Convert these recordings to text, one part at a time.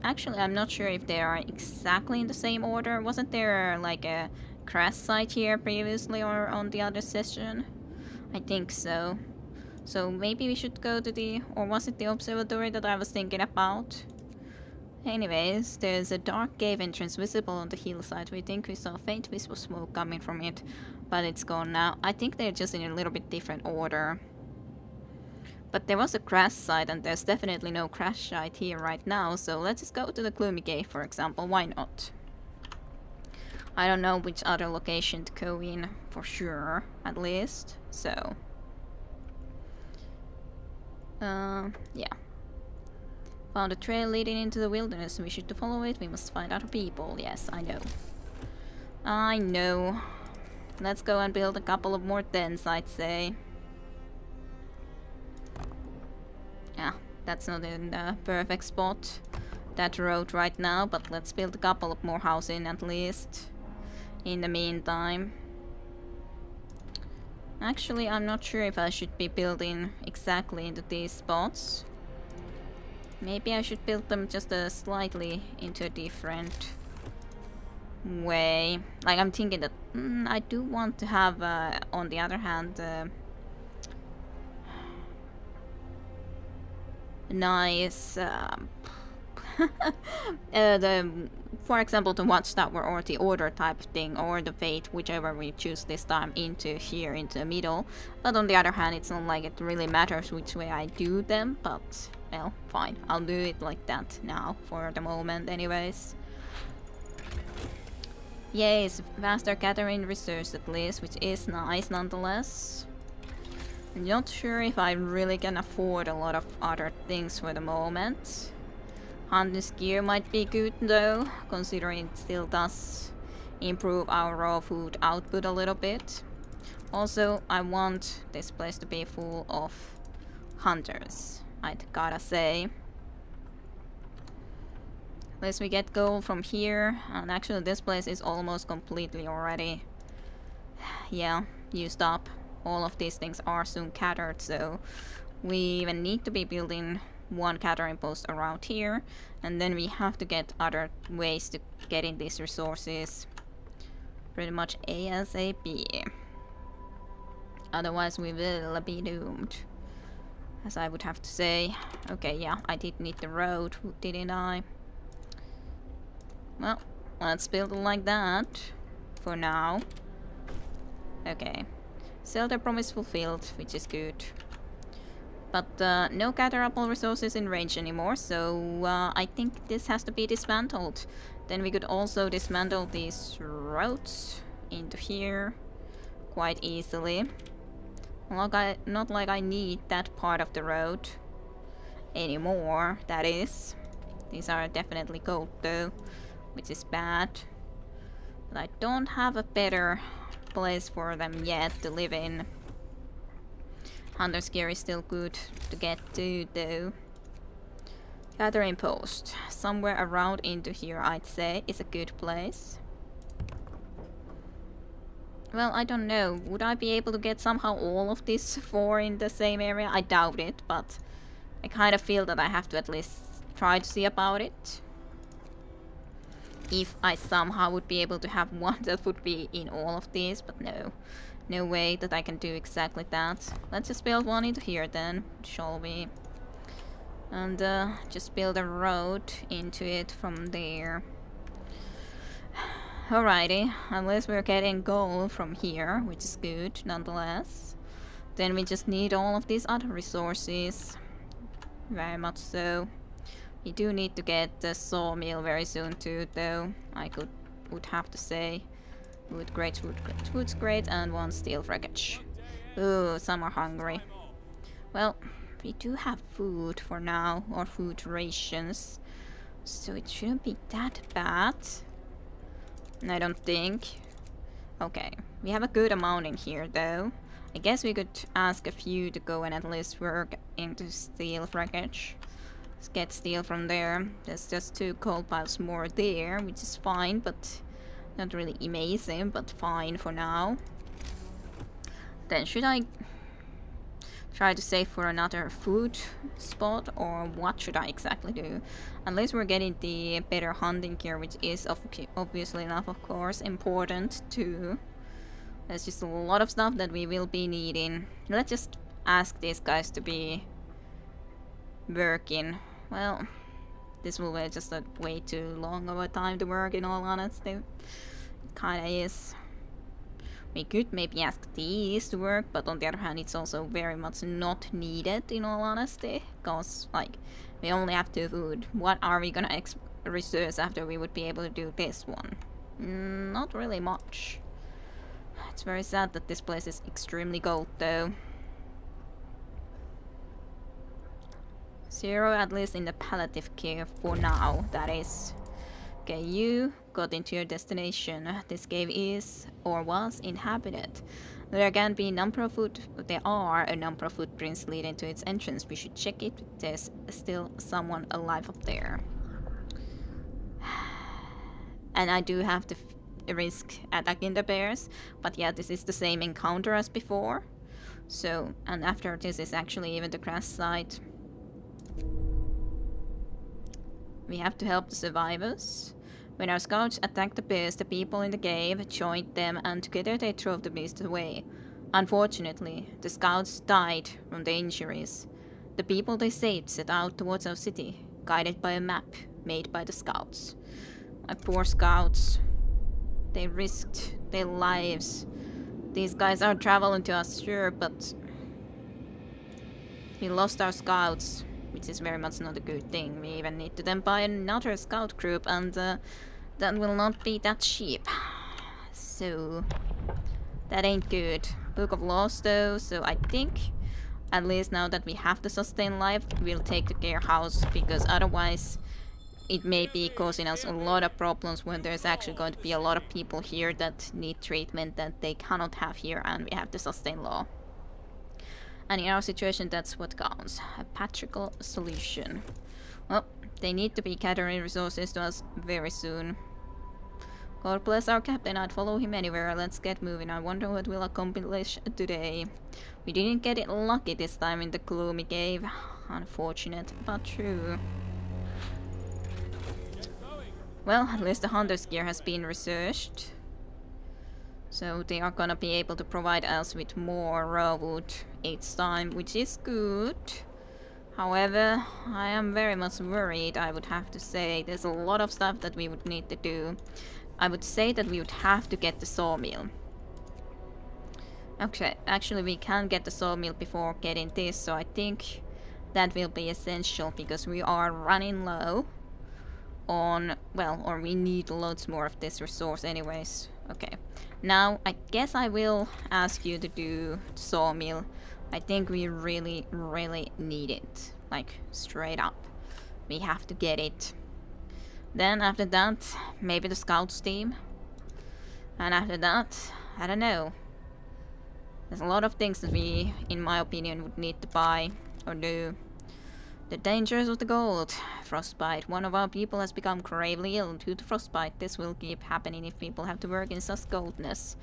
Actually, I'm not sure if they are exactly in the same order. Wasn't there like a crash site here previously or on the other session? I think so. So maybe we should go to the... or was it the observatory that I was thinking about? Anyways, there's a dark cave entrance visible on the hillside. We think we saw a faint wisp of smoke coming from it, but it's gone now. I think they're just in a little bit different order. But there was a crash site, and there's definitely no crash site here right now, so let's just go to the gloomy cave, for example. Why not? I don't know which other location to go in, for sure, at least, so... yeah. Found a trail leading into the wilderness. We should follow it. We must find other people. Yes, I know. I know. Let's go and build a couple of more tents, I'd say. Yeah, that's not in the perfect spot, that road right now, but let's build a couple of more houses in at least. In the meantime. Actually, I'm not sure if I should be building exactly into these spots. Maybe I should build them just slightly into a different way. Like, I'm thinking that I do want to have, on the other hand, nice, for example, the watchtower or the order type thing, or the fate, whichever we choose this time, into here, into the middle. But on the other hand, it's not like it really matters which way I do them, but, well, fine. I'll do it like that now, for the moment anyways. Yes, faster gathering resources at least, which is nice nonetheless. Not sure if I really can afford a lot of other things for the moment. Hunter's gear might be good though, considering it still does improve our raw food output a little bit. Also, I want this place to be full of hunters, I'd gotta say. Unless we get gold from here, and actually this place is almost completely already, yeah, used up. All of these things are soon catered, so we even need to be building one catering post around here, and then we have to get other ways to getting these resources pretty much ASAP. Otherwise we will be doomed, as I would have to say. Okay, yeah, I did need the road, didn't I? Well, let's build it like that for now. Okay, Zelda promise fulfilled, which is good. But no gatherable resources in range anymore, so I think this has to be dismantled. Then we could also dismantle these roads into here quite easily. Not like I need that part of the road anymore, that is. These are definitely gold though, which is bad. But I don't have a better place for them yet to live in. Hunter's gear is still good to get to though. Gathering post. Somewhere around into here, I'd say, is a good place. Well, I don't know. Would I be able to get somehow all of these four in the same area? I doubt it, but I kind of feel that I have to at least try to see about it. If I somehow would be able to have one that would be in all of these, but no. No way that I can do exactly that. Let's just build one into here then, shall we? And just build a road into it from there. Alrighty, unless we're getting gold from here, which is good nonetheless. Then we just need all of these other resources. Very much so. We do need to get the sawmill very soon too, though. Would have to say. Wood great, wood's great, and one steel wreckage. Ooh, some are hungry. Well, we do have food for now, or food rations, so it shouldn't be that bad. I don't think. Okay, we have a good amount in here though. I guess we could ask a few to go and at least work into steel wreckage. Let's get steel from there. There's just 2 coal piles more there, which is fine, but not really amazing, but fine for now. Then should try to save for another food spot, or what should I exactly do? Unless we're getting the better hunting gear, which is obviously enough, of course, important too. There's just a lot of stuff that we will be needing. Let's just ask these guys to be working. Well, this will be just a way too long of a time to work, in all honesty. It kinda is. We could maybe ask these to work, but on the other hand, it's also very much not needed, in all honesty. Because, like, we only have 2 food. What are we gonna research after we would be able to do this one? Not really much. It's very sad that this place is extremely cold, though. 0, at least in the palliative care for now, that is. Okay, you got into your destination. This cave is, or was, inhabited. There are a number of footprints leading to its entrance. We should check it. There's still someone alive up there. And I do have to risk attacking the bears, but yeah, this is the same encounter as before. So, and after this is actually even the crash site. We have to help the survivors. When our scouts attacked the bears, the people in the cave joined them, and together they drove the beasts away. Unfortunately, the scouts died from the injuries. The people they saved set out towards our city, guided by a map made by the scouts. My poor scouts. They risked their lives. These guys are traveling to us, sure, but we lost our scouts, which is very much not a good thing. We even need to then buy another scout group, and that will not be that cheap. So that ain't good. Book of Laws though, so I think at least now that we have the sustain life, we'll take the care house, because otherwise it may be causing us a lot of problems when there's actually going to be a lot of people here that need treatment that they cannot have here, and we have the sustain law. And in our situation, that's what counts. A practical solution. Well, they need to be gathering resources to us very soon. God bless our captain, I'd follow him anywhere. Let's get moving. I wonder what we'll accomplish today. We didn't get it lucky this time in the gloomy cave. Unfortunate, but true. Well, at least the hunter's gear has been researched. So they are gonna be able to provide us with more raw wood each time, which is good. However, I am very much worried, I would have to say. There's a lot of stuff that we would need to do. I would say that we would have to get the sawmill. Okay, actually we can get the sawmill before getting this, so I think that will be essential, because we are running low on, well, or we need loads more of this resource anyways. Okay, now I guess I will ask you to do the sawmill. I think we really, really need it. Like, straight up. We have to get it. Then after that, maybe the scouts team. And after that, I don't know. There's a lot of things that we, in my opinion, would need to buy or do. The dangers of the gold. Frostbite. One of our people has become gravely ill due to frostbite. This will keep happening if people have to work in such coldness.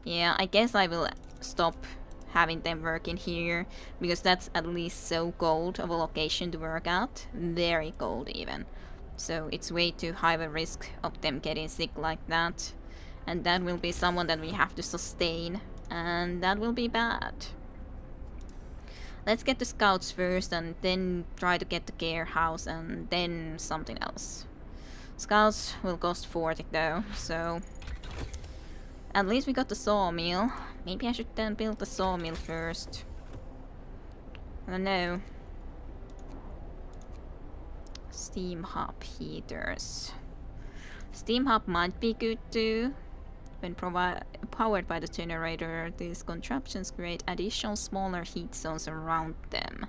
Yeah, I guess I will stop having them work in here, because that's at least so cold of a location to work at. Very cold even. So it's way too high of a risk of them getting sick like that. And that will be someone that we have to sustain. And that will be bad. Let's get the scouts first, and then try to get the care house, and then something else. Scouts will cost 40 though, so at least we got the sawmill. Maybe I should then build the sawmill first. I don't know. Steam hop heaters. Steam hop might be good too. When powered by the generator, these contraptions create additional smaller heat zones around them.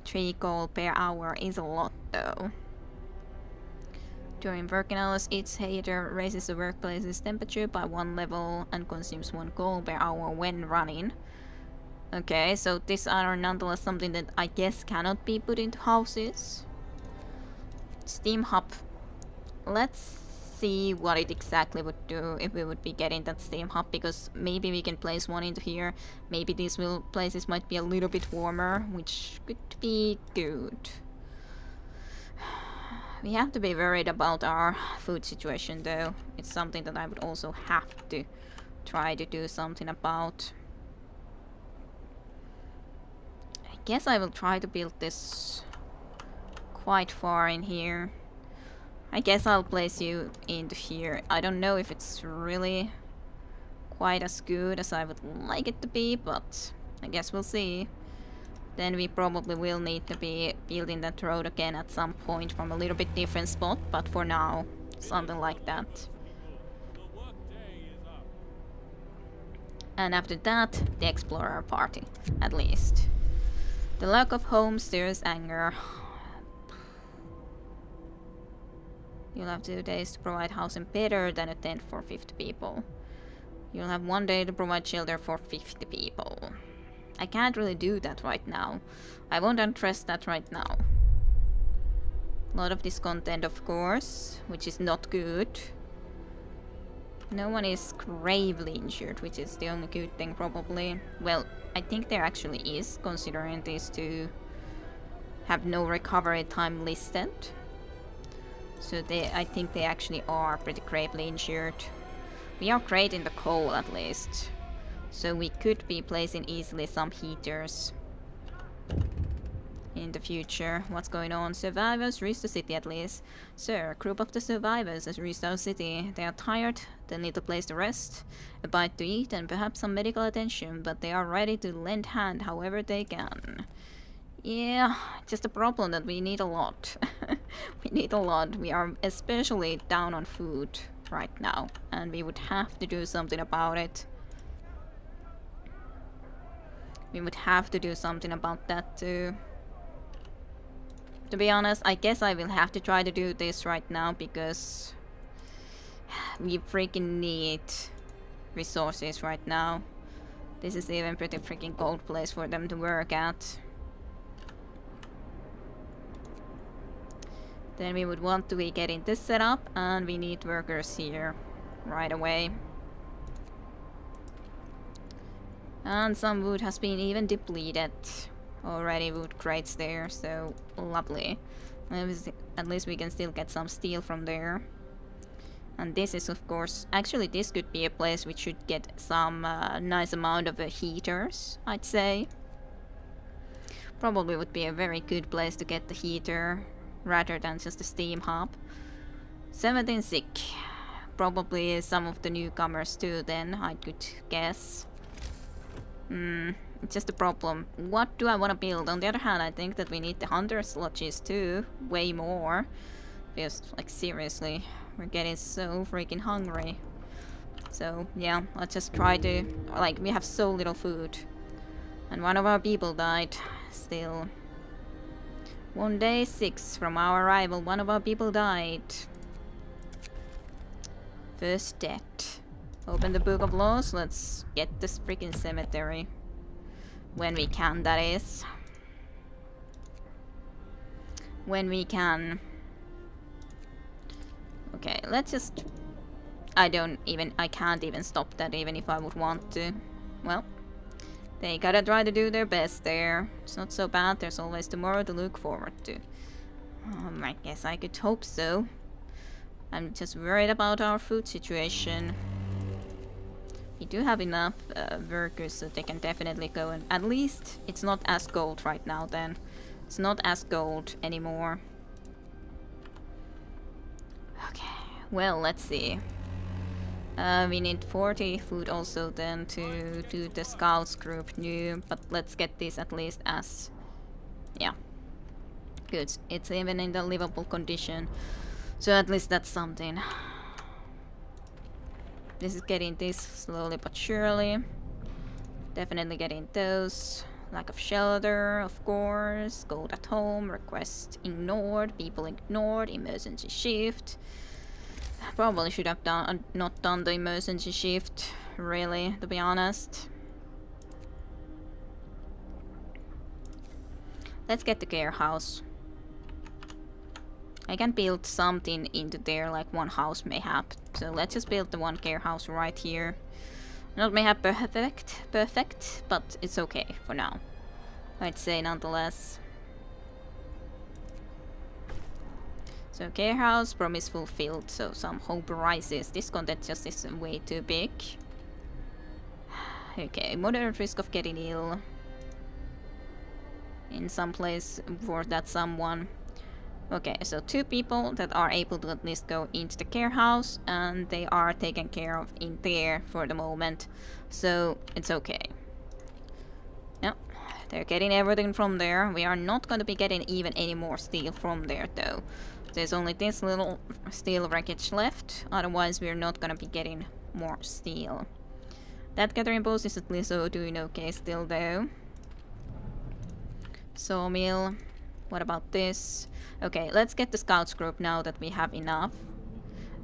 3 gold per hour is a lot though. During working hours, each heater raises the workplace's temperature by 1 level and consumes 1 gold per hour when running. Okay, so these are nonetheless something that I guess cannot be put into houses. Steam hop. Let's see what it exactly would do if we would be getting that steam hub, because maybe we can place one into here. Maybe these places might be a little bit warmer, which could be good. We have to be worried about our food situation though. It's something that I would also have to try to do something about. I guess I will try to build this quite far in here. I guess I'll place you into here. I don't know if it's really quite as good as I would like it to be, but I guess we'll see. Then we probably will need to be building that road again at some point from a little bit different spot, but for now, something like that. And after that, the explorer party, at least. The lack of home stirs anger. You'll have 2 days to provide housing better than a tent for 50 people. You'll have 1 day to provide shelter for 50 people. I can't really do that right now. I won't address that right now. A lot of discontent, of course, which is not good. No one is gravely injured, which is the only good thing probably. Well, I think there actually is, considering these two have no recovery time listed. So I think they actually are pretty gravely injured. We are great in the coal at least. So we could be placing easily some heaters in the future. What's going on? Survivors reached the city at least. Sir, a group of the survivors has reached our city. They are tired, they need a place to rest, a bite to eat, and perhaps some medical attention, but they are ready to lend hand however they can. Yeah, just a problem that we need a lot. We need a lot. We are especially down on food right now, and we would have to do something about it. We would have to do something about that too. To be honest, I guess I will have to try to do this right now because we freaking need resources right now. This is even pretty freaking cold place for them to work at. Then we would want to be getting this set up, and we need workers here right away. And some wood has been even depleted. Already wood crates there, so lovely. At least we can still get some steel from there. And this is of course, actually this could be a place which should get some nice amount of heaters, I'd say. Probably would be a very good place to get the heater rather than just a steam hub. 17 sick. Probably some of the newcomers too then, I could guess. It's just a problem. What do I want to build? On the other hand, I think that we need the hunter's lodges too. Way more. Because, like, seriously, we're getting so freaking hungry. So, yeah, let's just try to... Like, we have so little food. And one of our people died. Still. 1 day 6 from our arrival, one of our people died. First death. Open the book of laws, let's get this freaking cemetery. When we can, that is. When we can. Okay, let's just... I can't even stop that even if I would want to. Well, they gotta try to do their best there. It's not so bad, there's always tomorrow to look forward to. I guess I could hope so. I'm just worried about our food situation. We do have enough workers so they can definitely go, and at least it's not as cold right now then. It's not as cold anymore. Okay, well, let's see. We need 40 food also then to do the scouts group new, but let's get this at least as... Yeah. Good. It's even in the livable condition. So at least that's something. This is getting this slowly but surely. Definitely getting those. Lack of shelter, of course. Gold at home, request ignored, people ignored, emergency shift. Probably should have not done the emergency shift, really, to be honest. Let's get the care house. I can build something into there, like one house mayhap. So let's just build the one care house right here. Not mayhap perfect, but it's okay for now. I'd say nonetheless. So care house, promise fulfilled, so some hope rises. This content just is way too big. Okay, moderate risk of getting ill. In some place for that someone. Okay, so 2 people that are able to at least go into the care house, and they are taken care of in there for the moment. So it's okay. Yep, they're getting everything from there. We are not going to be getting even any more steel from there though. There's only this little steel wreckage left, otherwise we're not gonna be getting more steel. That gathering post is at least doing okay still though. Sawmill. What about this? Okay, let's get the scouts group now that we have enough.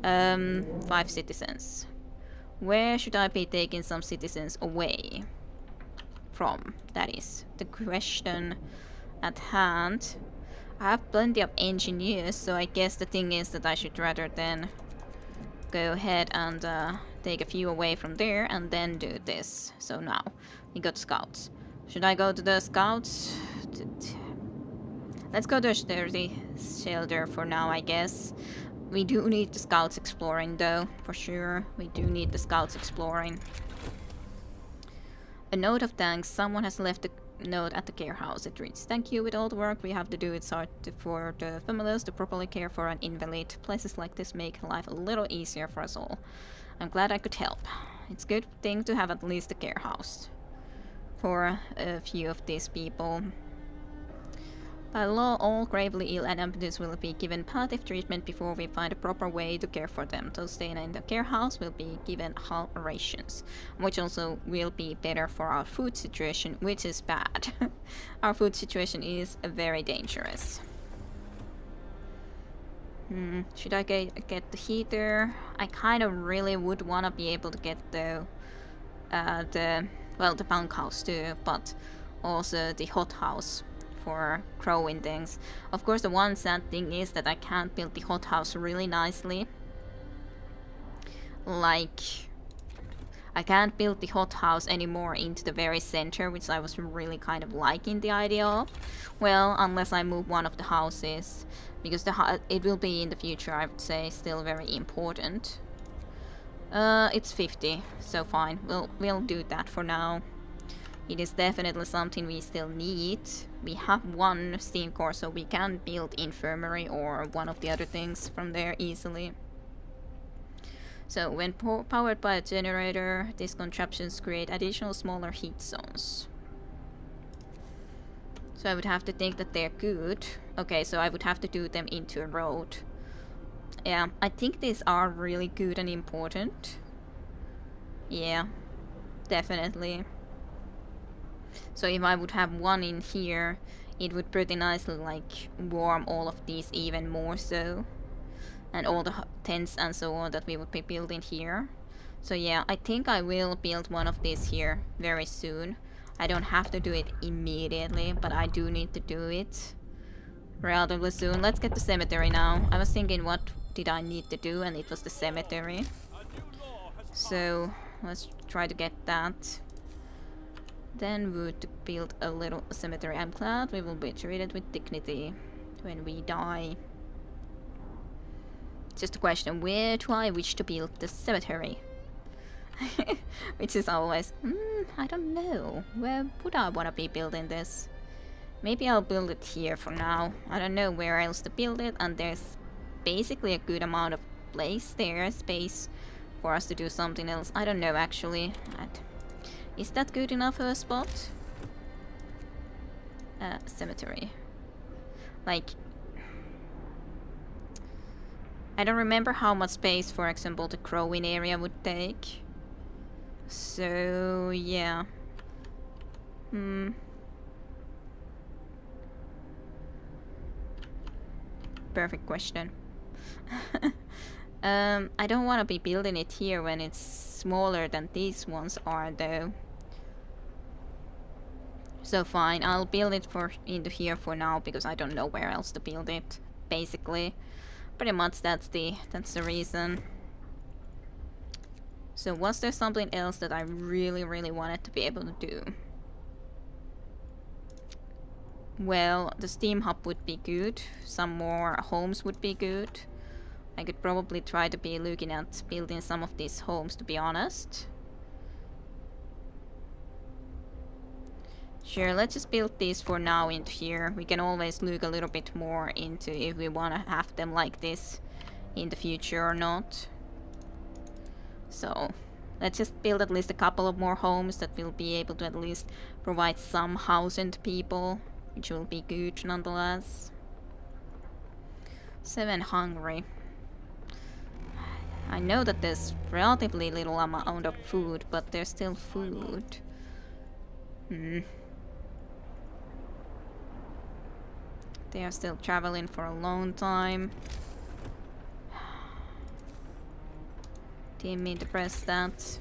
5 citizens. Where should I be taking some citizens away from? That is the question at hand. I have plenty of engineers, so I guess the thing is that I should rather than go ahead and take a few away from there and then do this. So now, we got scouts. Should I go to the scouts? Let's go to a sturdy shelter for now, I guess. We do need the scouts exploring though, for sure. We do need the scouts exploring. A note of thanks. Someone has left a note at the care house. It reads, "Thank you. With all the work we have to do, it's hard for the families to properly care for an invalid. Places like this make life a little easier for us all. I'm glad I could help. It's a good thing to have at least a care house for a few of these people. By law, all gravely ill and amputees will be given palliative treatment before we find a proper way to care for them. Those staying in the care house will be given half rations, which also will be better for our food situation, which is bad. Our food situation is very dangerous. Should I get the heater? I kind of really would want to be able to get the bunkhouse too, but also the hothouse for growing things. Of course, the one sad thing is that I can't build the hothouse really nicely. Like, I can't build the hothouse anymore into the very center, which I was really kind of liking the idea of. Well, unless I move one of the houses, because it will be in the future, I would say, still very important. It's 50, so fine. We'll do that for now. It is definitely something we still need. We have one steam core, so we can build infirmary or one of the other things from there easily. So when powered by a generator, these contraptions create additional smaller heat zones. So I would have to think that they're good. Okay, so I would have to do them into a road. Yeah, I think these are really good and important. Yeah, definitely. So if I would have one in here, it would pretty nicely like warm all of these even more so. And all the tents and so on that we would be building here. So yeah, I think I will build one of these here very soon. I don't have to do it immediately, but I do need to do it relatively soon. Let's get the cemetery now. I was thinking what did I need to do, and it was the cemetery. So let's try to get that. Then would build a little cemetery. I'm glad we will be treated with dignity when we die. Just a question, where do I wish to build the cemetery? Which is always, I don't know. Where would I want to be building this? Maybe I'll build it here for now. I don't know where else to build it, and there's basically a good amount of space for us to do something else. I don't know actually. Is that good enough a spot? Cemetery. Like, I don't remember how much space, for example, the growing area would take. So, yeah. Perfect question. I don't want to be building it here when it's smaller than these ones are, though. So fine, I'll build it into here for now, because I don't know where else to build it. basically. Pretty much that's the reason. So was there something else that I really wanted to be able to do? Well, the steam hub would be good. Some more homes would be good. I could probably try to be looking at building some of these homes, to be honest. Sure, let's just build these for now into here. We can always look a little bit more into if we want to have them like this in the future or not. So, let's just build at least a couple of more homes that will be able to at least provide some housing to people, which will be good nonetheless. 7 hungry. I know that there's relatively little amount of food, but there's still food. They are still traveling for a long time. Didn't mean to press that.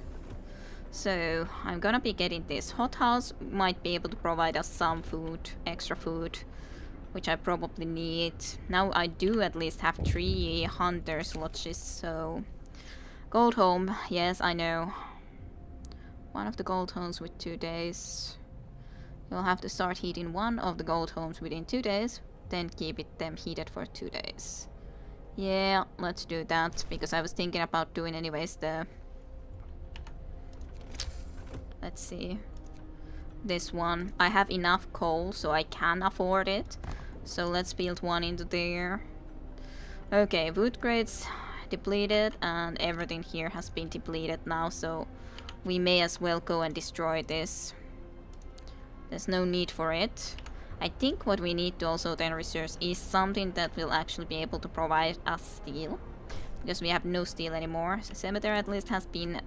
So, I'm gonna be getting this. Hothouse might be able to provide us some food, extra food, which I probably need. Now I do at least have 3 hunters lodges, so... Gold home, yes, I know. One of the gold homes with 2 days. You'll have to start heating one of the gold homes within 2 days, then keep them heated for 2 days. Yeah, let's do that, because I was thinking about doing anyways the... Let's see. This one. I have enough coal, so I can afford it. So let's build one into there. Okay, wood crates depleted, and everything here has been depleted now, so we may as well go and destroy this. There's no need for it. I think what we need to also then research is something that will actually be able to provide us steel, because we have no steel anymore. So cemetery at least has been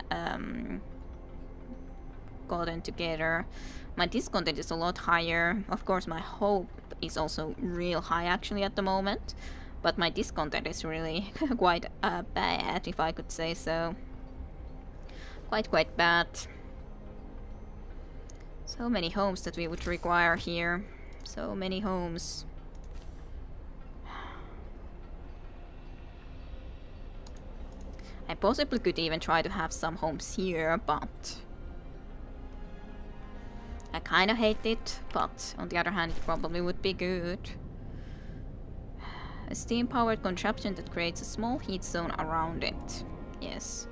gotten together. My discontent is a lot higher. Of course, my hope is also real high actually at the moment, but my discontent is really quite bad, if I could say so. Quite bad. So many homes that we would require here. So many homes. I possibly could even try to have some homes here, but I kinda hate it, but on the other hand it probably would be good. A steam-powered contraption that creates a small heat zone around it. Yes.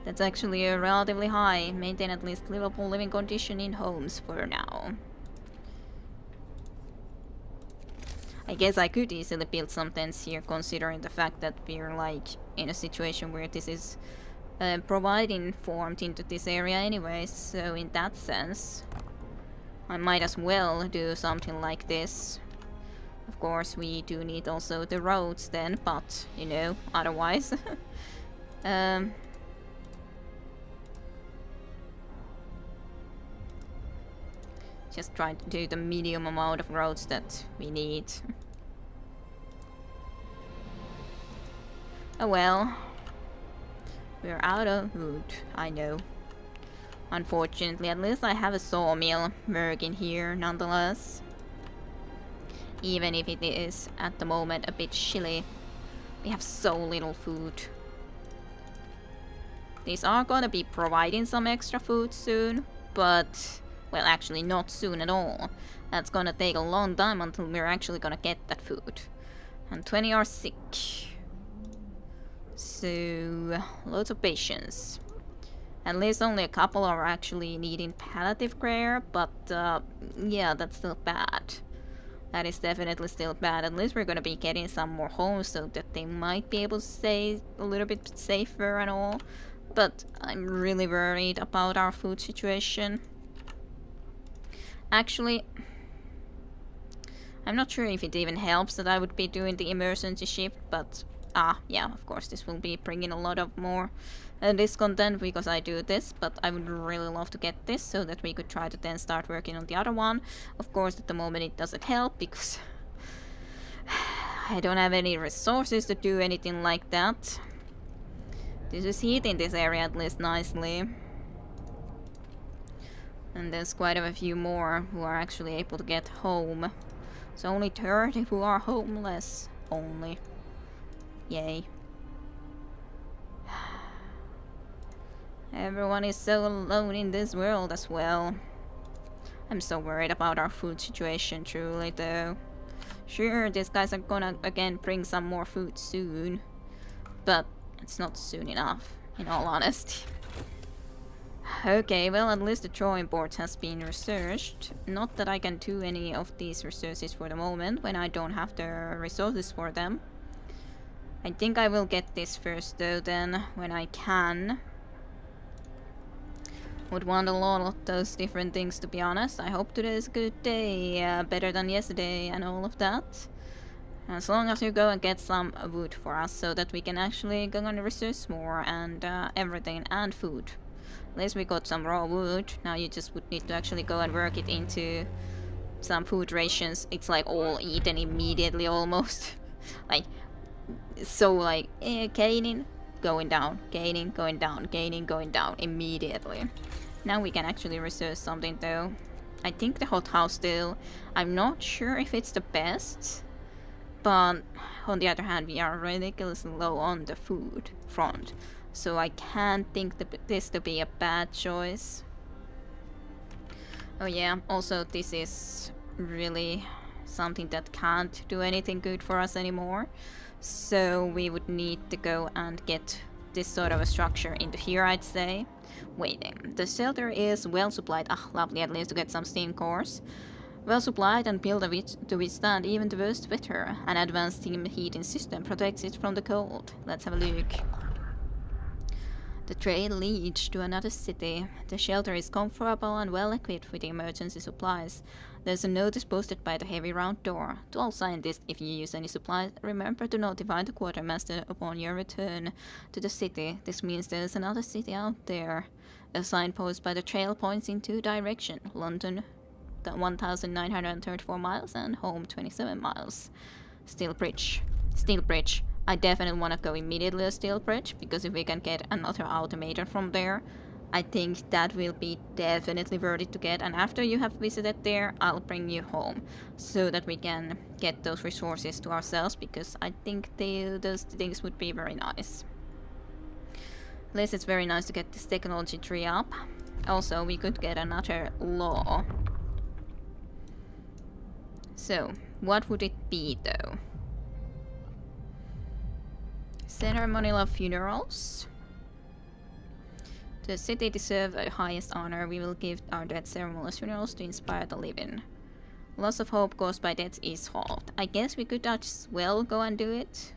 That's actually a relatively high. Maintain at least livable living condition in homes for now. I guess I could easily build some tents here, considering the fact that we're like in a situation where this is providing formed into this area anyways, so in that sense I might as well do something like this. Of course we do need also the roads then, but you know, otherwise just try to do the medium amount of roads that we need. Oh well. We're out of wood, I know. Unfortunately, at least I have a sawmill working here nonetheless. Even if it is at the moment a bit chilly. We have so little food. These are gonna be providing some extra food soon, but... well, actually not soon at all. That's gonna take a long time until we're actually gonna get that food. And 20 are sick. So, loads of patience. At least only a couple are actually needing palliative care, but yeah, that's still bad. That is definitely still bad. At least we're gonna be getting some more homes so that they might be able to stay a little bit safer and all. But I'm really worried about our food situation. Actually, I'm not sure if it even helps that I would be doing the emergency shift, but yeah, of course this will be bringing a lot of more discontent because I do this, but I would really love to get this so that we could try to then start working on the other one. Of course at the moment it doesn't help because I don't have any resources to do anything like that. This is heat in this area at least nicely. And there's quite a few more who are actually able to get home. So only 30 who are homeless. only. Yay. Everyone is so alone in this world as well. I'm so worried about our food situation, truly, though. Sure, these guys are gonna again bring some more food soon, but it's not soon enough, in all honesty. Okay, well, at least the drawing board has been researched. Not that I can do any of these researches for the moment, when I don't have the resources for them. I think I will get this first, though, then, when I can. Would want a lot of those different things, to be honest. I hope today is a good day, better than yesterday and all of that. As long as you go and get some wood for us, so that we can actually go and research more and everything, and food. At least we got some raw wood. Now you just would need to actually go and work it into some food rations. It's like all eaten immediately almost. Like, so like, gaining, going down, gaining, going down, gaining, going down immediately. Now we can actually research something though. I think the hothouse still, I'm not sure if it's the best, but on the other hand we are ridiculously low on the food front, so I can't think this to be a bad choice. Oh yeah, also this is really something that can't do anything good for us anymore, so we would need to go and get this sort of a structure into here, I'd say. Waiting, the shelter is well supplied. Ah, lovely, at least to get some steam cores. Well supplied and built to withstand even the worst weather. An advanced steam heating system protects it from the cold. Let's have a look. The trail leads to another city. The shelter is comfortable and well equipped with emergency supplies. There's a notice posted by the heavy round door. To all scientists, if you use any supplies, remember to notify the quartermaster upon your return to the city. This means there's another city out there. A signpost by the trail points in two directions. London 1,934 miles and home 27 miles. Steel Bridge. Steel Bridge. I definitely want to go immediately to Steel Bridge, because if we can get another automaton from there, I think that will be definitely worth it to get. And after you have visited there, I'll bring you home, so that we can get those resources to ourselves, because I think those things would be very nice. At least it's very nice to get this technology tree up. Also, we could get another law. So, what would it be though? Ceremonial funerals. The city deserves the highest honor. We will give our dead ceremonial funerals to inspire the living. Loss of hope caused by death is halved. I guess we could as well go and do it.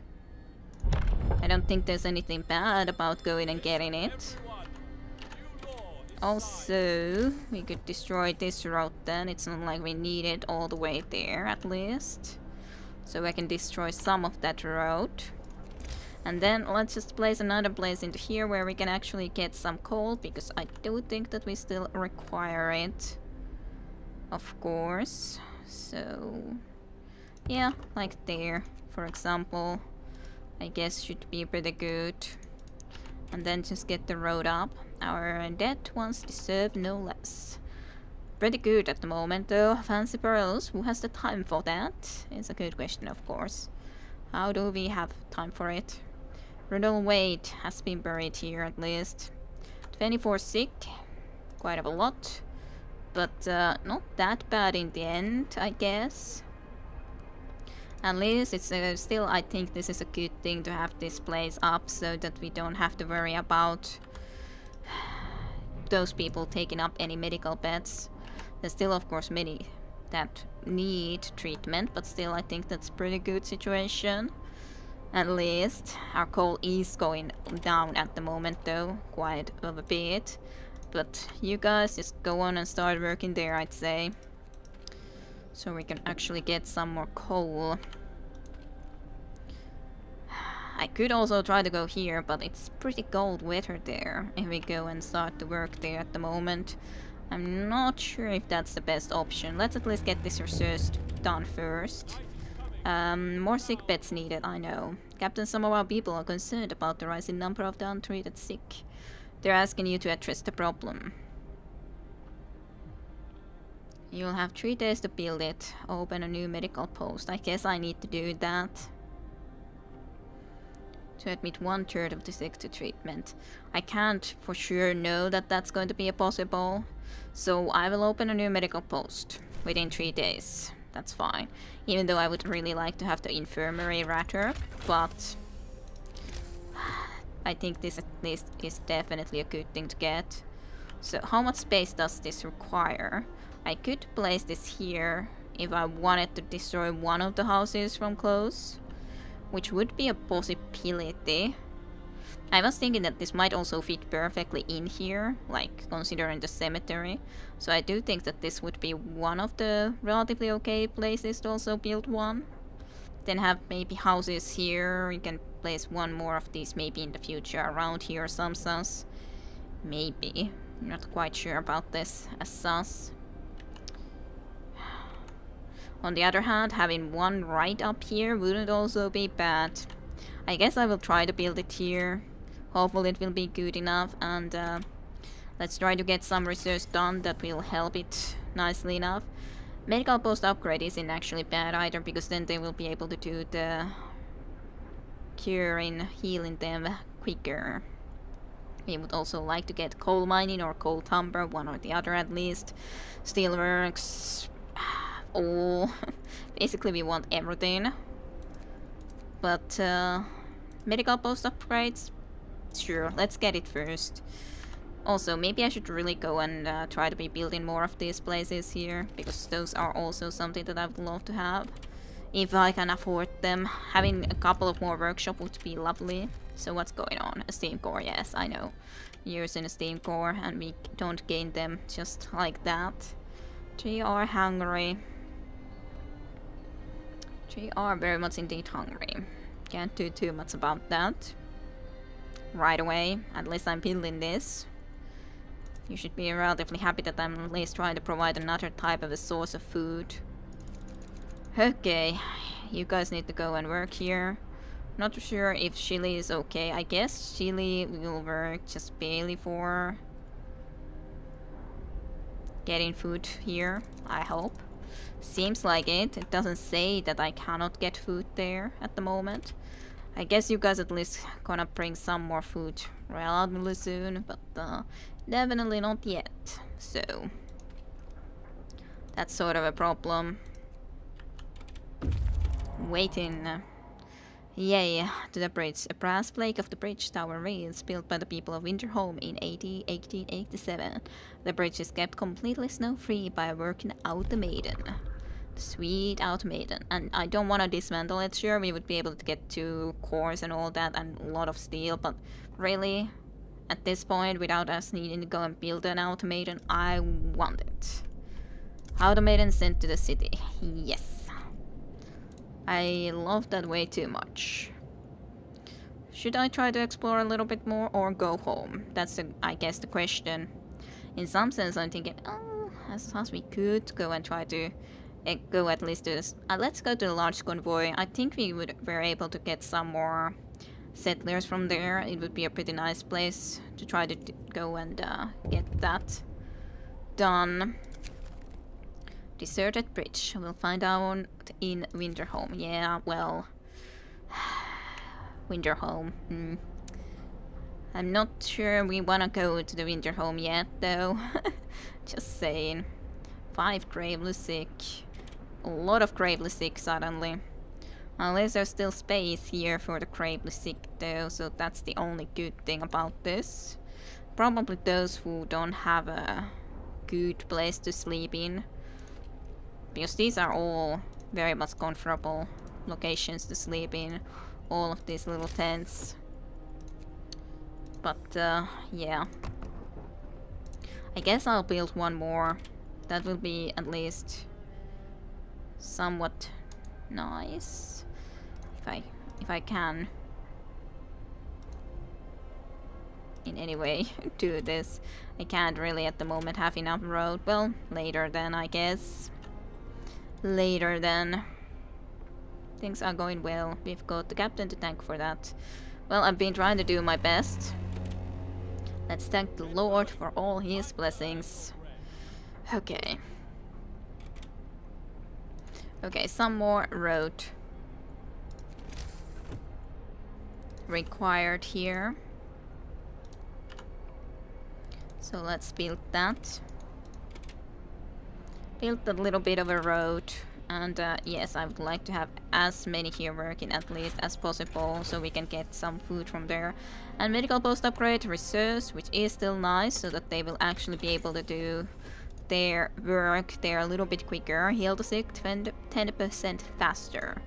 I don't think there's anything bad about going and getting it. Also, we could destroy this road then. It's not like we need it all the way there, at least. So I can destroy some of that road. And then let's just place another place into here where we can actually get some coal, because I do think that we still require it. Of course. So, yeah, like there, for example. I guess should be pretty good. And then just get the road up. Our dead ones deserve no less. Pretty good at the moment though. Fancy pearls, who has the time for that? Is a good question, of course. How do we have time for it? Riddle weight has been buried here at least. 24 sick, quite a lot. But not that bad in the end, I guess. At least it's still, I think this is a good thing to have this place up, so that we don't have to worry about those people taking up any medical beds. There's still of course many that need treatment, but still I think that's a pretty good situation. At least our coal is going down at the moment though, quite a bit. But you guys just go on and start working there, I'd say. So we can actually get some more coal. I could also try to go here, but it's pretty cold weather there if we go and start to work there at the moment. I'm not sure if that's the best option. Let's at least get this research done first. More sick beds needed, I know. Captain, some of our people are concerned about the rising number of the untreated sick. They're asking you to address the problem. You'll have 3 days to build it. Open a new medical post. I guess I need to do that. to admit 1/3 of the sick to treatment. I can't for sure know that that's going to be possible, so I will open a new medical post within 3 days. That's fine. Even though I would really like to have the infirmary rather, but I think this at least is definitely a good thing to get. So how much space does this require? I could place this here if I wanted to destroy one of the houses from close, which would be a possibility. I was thinking that this might also fit perfectly in here, like considering the cemetery. So I do think that this would be one of the relatively okay places to also build one. Then have maybe houses here. You can place one more of these maybe in the future around here or some sense. Maybe. I'm not quite sure about this as sus. On the other hand, having one right up here wouldn't also be bad. I guess I will try to build it here. Hopefully it will be good enough, and let's try to get some research done that will help it nicely enough. Medical post upgrade isn't actually bad either, because then they will be able to do the curing, healing them quicker. We would also like to get coal mining or coal tumber, one or the other at least. Steelworks, all. Basically we want everything. But medical post upgrades, sure, let's get it first. Also, maybe I should really go and try to be building more of these places here, because those are also something that I would love to have. If I can afford them. Having a couple of more workshops would be lovely. So what's going on? A steam core, yes, I know. Using a steam core, and we don't gain them just like that. They are hungry. They are very much indeed hungry. Can't do too much about that. Right away, at least I'm building this. You should be relatively happy that I'm at least trying to provide another type of a source of food. Okay, you guys need to go and work here. Not sure if Chile is okay. I guess Chile will work just barely for getting food here, I hope. Seems like it. It doesn't say that I cannot get food there at the moment. I guess you guys at least gonna bring some more food relatively soon, but definitely not yet. So that's sort of a problem. Waiting. Yay, to the bridge. A brass plate of the bridge tower reads, built by the people of Winterholm in 1887. The bridge is kept completely snow-free by a working automaton. The sweet automaton. And I don't want to dismantle it. Sure, we would be able to get 2 cores and all that and a lot of steel, but really, at this point, without us needing to go and build an automaton, I want it. Automaton sent to the city. Yes. I love that way too much. Should I try to explore a little bit more or go home? That's, I guess, the question. In some sense, I'm thinking, oh, as we could go and try to go at least to this. Let's go to the large convoy. I think were able to get some more settlers from there. It would be a pretty nice place to try to go and get that done. Deserted bridge. We'll find out in Winterholm. Yeah, well, Winterholm. I'm not sure we wanna go to the Winterholm yet, though. Just saying. 5 gravely sick. A lot of gravely sick suddenly. Unless there's still space here for the gravely sick, though, so that's the only good thing about this. Probably those who don't have a good place to sleep in. Because these are all very much comfortable locations to sleep in. All of these little tents. But, yeah. I guess I'll build one more. That will be at least somewhat nice. If I can in any way do this. I can't really at the moment have enough road. Well, later then, I guess. Later then. Things are going well. We've got the captain to thank for that. Well, I've been trying to do my best. Let's thank the Lord for all his blessings. Okay. Okay, some more road. required here. So let's build that. Build a little bit of a road. And yes, I would like to have as many here working at least as possible, so we can get some food from there. And medical post upgrade research, which is still nice, so that they will actually be able to do their work there a little bit quicker. Heal the sick 10% faster.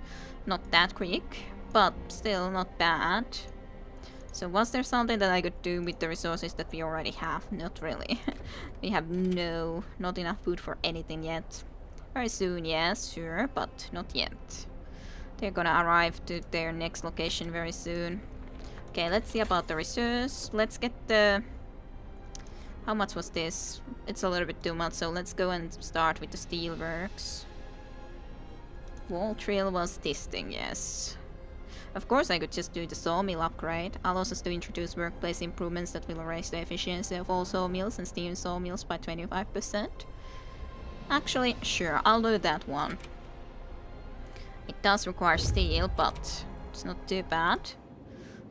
Not that quick, but still not bad. So was there something that I could do with the resources that we already have? Not really. We have not enough food for anything yet. Very soon, yes, sure, but not yet. They're gonna arrive to their next location very soon. Okay, let's see about the resource. Let's get the... How much was this? It's a little bit too much, so let's go and start with the steelworks. Wall drill was this thing, yes. Of course I could just do the sawmill upgrade. I'll also still introduce workplace improvements that will raise the efficiency of all sawmills and steam sawmills by 25%. Actually, sure, I'll do that one. It does require steel, but it's not too bad.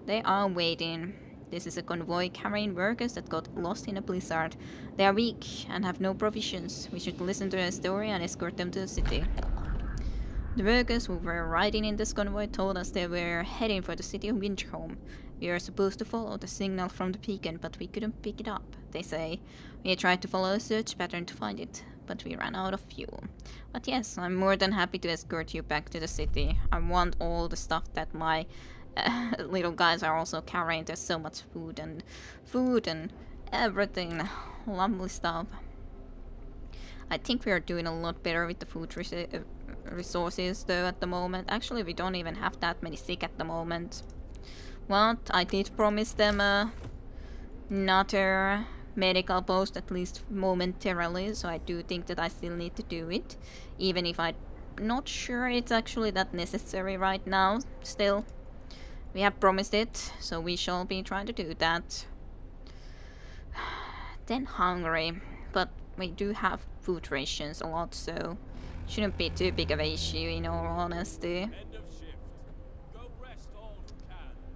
They are waiting. This is a convoy carrying workers that got lost in a blizzard. They are weak and have no provisions. We should listen to their story and escort them to the city. The workers who were riding in this convoy told us they were heading for the city of Winterholm. We were supposed to follow the signal from the beacon, but we couldn't pick it up, they say. We tried to follow a search pattern to find it, but we ran out of fuel. But yes, I'm more than happy to escort you back to the city. I want all the stuff that my little guys are also carrying. There's so much food and everything. Lovely stuff. I think we are doing a lot better with the food resources though at the moment. Actually, we don't even have that many sick at the moment. Well, I did promise them another medical post, at least momentarily, so I do think that I still need to do it, even if I'm not sure it's actually that necessary right now. Still, we have promised it, so we shall be trying to do that. Then hungry, but we do have food rations a lot, so shouldn't be too big of an issue in all honesty.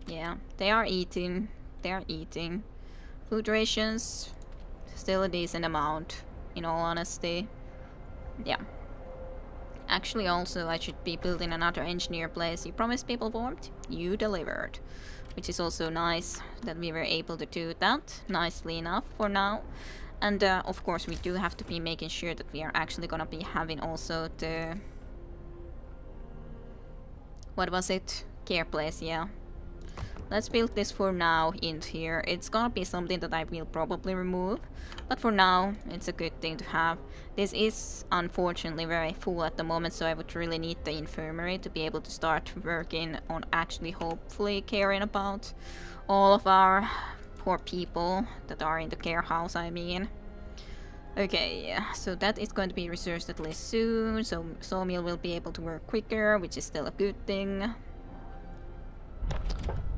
Yeah, they are eating. Food rations, still a decent amount, in all honesty. Yeah. Actually, also, I should be building another engineer place. You promised people warmth, you delivered. Which is also nice that we were able to do that nicely enough for now. And of course, we do have to be making sure that we are actually gonna be having also the... What was it? Care place, yeah. Let's build this for now in here. It's gonna be something that I will probably remove, but for now it's a good thing to have. This is unfortunately very full at the moment, so I would really need the infirmary to be able to start working on actually hopefully caring about all of our poor people that are in the care house, I mean. Okay, so that is going to be researched at least soon, so sawmill will be able to work quicker, which is still a good thing.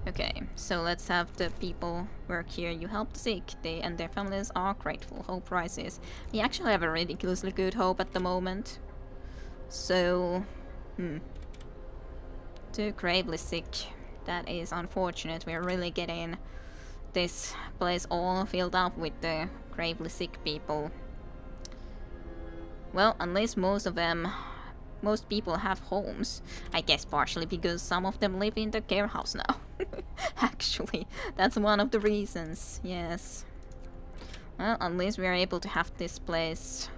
Okay, so let's have the people work here. You help the sick. They and their families are grateful. Hope rises. We actually have a ridiculously good hope at the moment. So, too gravely sick. That is unfortunate. We're really getting this place all filled up with the gravely sick people. Well, unless most people have homes. I guess partially because some of them live in the care house now. Actually, that's one of the reasons, yes. Well, at least we are able to have this place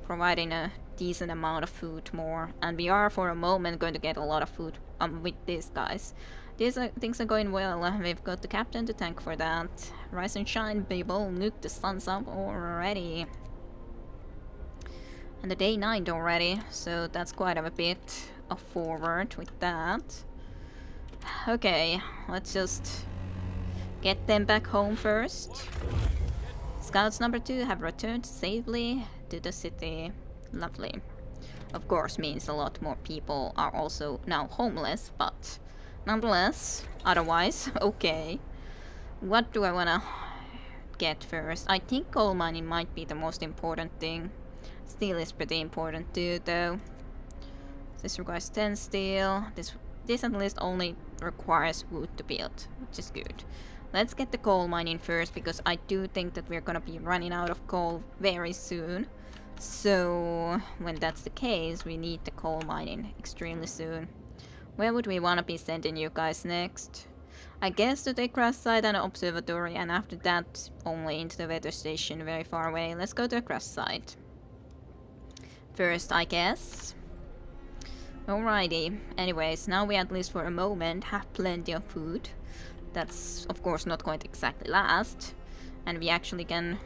providing a decent amount of food more. And we are for a moment going to get a lot of food with these guys. These things are going well. We've got the captain to thank for that. Rise and shine, people. Look, the sun's up already. And the day 9 already, so that's quite a bit of forward with that. Okay, let's just get them back home first. Scouts number 2 have returned safely to the city. Lovely. Of course, means a lot more people are also now homeless, but nonetheless, otherwise, okay. What do I wanna get first? I think coal mining might be the most important thing. Steel is pretty important too, though. This requires 10 steel. This at least only requires wood to build, which is good. Let's get the coal mining first, because I do think that we're gonna be running out of coal very soon. So when that's the case, we need the coal mining extremely soon. Where would we want to be sending you guys next? I guess to the crash site and observatory, and after that only into the weather station very far away. Let's go to the crash site first, I guess. Alrighty. Anyways, now we at least for a moment have plenty of food. That's of course not going to exactly last, and we actually can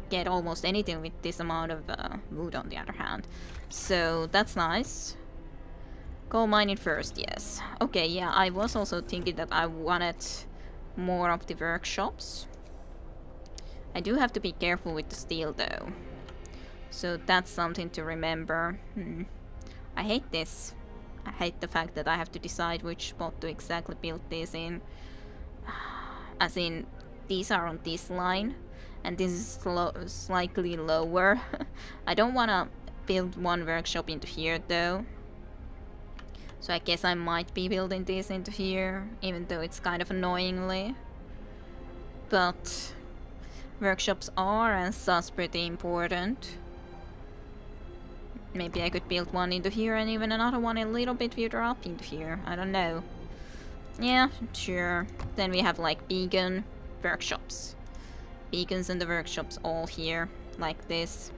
get almost anything with this amount of wood on the other hand. So that's nice. Coal mining first, yes. Okay, yeah, I was also thinking that I wanted more of the workshops. I do have to be careful with the steel though. So that's something to remember. I hate this. I hate the fact that I have to decide which spot to exactly build this in. As in, these are on this line, and this is slightly lower. I don't want to build one workshop into here though. So I guess I might be building this into here, even though it's kind of annoyingly. But workshops are and such pretty important. Maybe I could build one into here and even another one a little bit further up into here. I don't know. Yeah, sure. Then we have like beacon workshops. Beacons and the workshops all here, like this.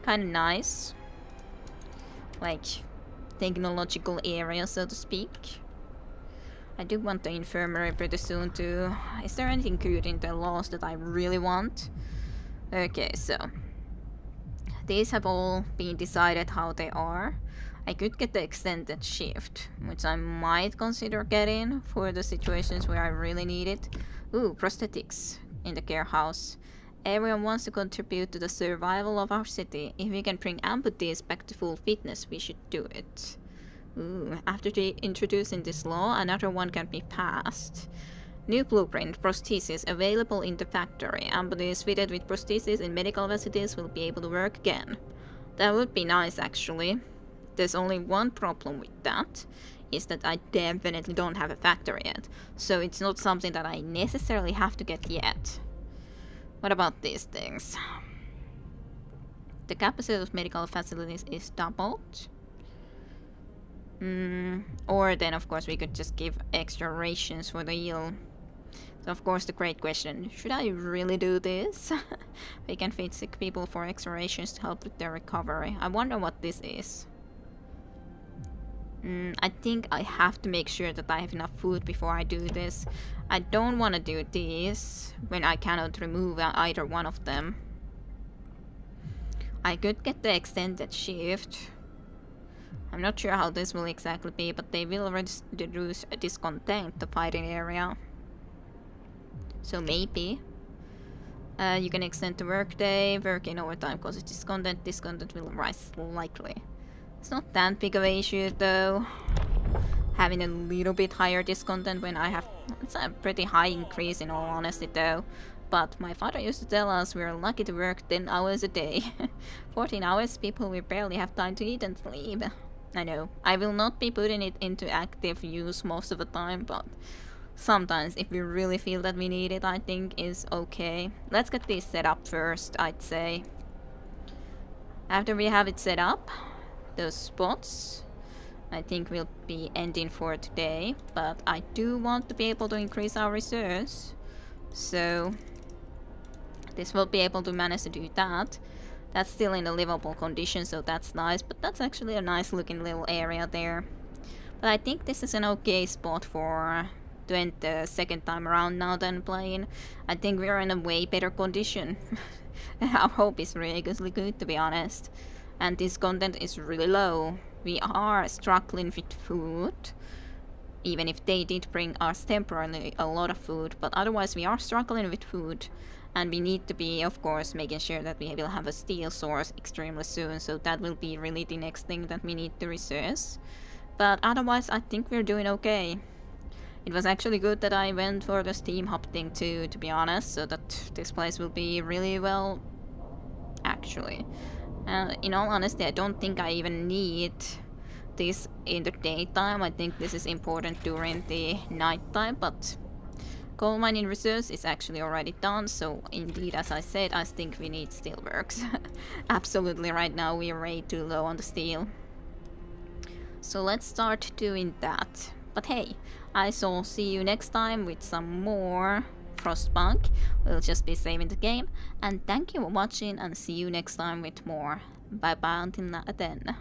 Kinda nice. Like, technological area, so to speak. I do want the infirmary pretty soon too. Is there anything good in the laws that I really want? Okay, so these have all been decided how they are. I could get the extended shift, which I might consider getting for the situations where I really need it. Ooh, prosthetics in the care house. Everyone wants to contribute to the survival of our city. If we can bring amputees back to full fitness, we should do it. Ooh, after introducing this law, another one can be passed. New blueprint, prosthesis available in the factory. Amputees fitted with prosthesis in medical facilities will be able to work again. That would be nice, actually. There's only one problem with that, is that I definitely don't have a factory yet. So it's not something that I necessarily have to get yet. What about these things? The capacity of medical facilities is doubled. Or then of course we could just give extra rations for the ill. So of course the great question, should I really do this? We can feed sick people for extra rations to help with their recovery. I wonder what this is. I think I have to make sure that I have enough food before I do this. I don't want to do this when I cannot remove either one of them. I could get the extended shift. I'm not sure how this will exactly be, but they will reduce discontent the fighting area. So maybe. You can extend the workday, working overtime causes discontent. Discontent will rise slightly. It's not that big of an issue though. Having a little bit higher discontent when I have... It's a pretty high increase in all honesty though. But my father used to tell us we're lucky to work 10 hours a day. 14 hours, people will barely have time to eat and sleep. I know, I will not be putting it into active use most of the time, but sometimes if we really feel that we need it, I think is okay. Let's get this set up first, I'd say. After we have it set up, those spots, I think we'll be ending for today, but I do want to be able to increase our reserves, so this will be able to manage to do that. That's still in a livable condition, so that's nice, but that's actually a nice looking little area there. But I think this is an okay spot for to end the second time around now than playing. I think we're in a way better condition. Our hope is ridiculously good, to be honest. And this content is really low. We are struggling with food, even if they did bring us temporarily a lot of food, but otherwise we are struggling with food. And we need to be, of course, making sure that we will have a steel source extremely soon, so that will be really the next thing that we need to research. But otherwise, I think we're doing okay. It was actually good that I went for the Steam Hub thing too, to be honest, so that this place will be really well, actually. In all honesty, I don't think I even need this in the daytime. I think this is important during the nighttime, but coal mining research is actually already done, so indeed, as I said, I think we need steelworks. Absolutely, right now we are way too low on the steel. So let's start doing that. But hey, I shall see you next time with some more FrostPunk. We'll just be saving the game. And thank you for watching, and see you next time with more. Bye bye until then.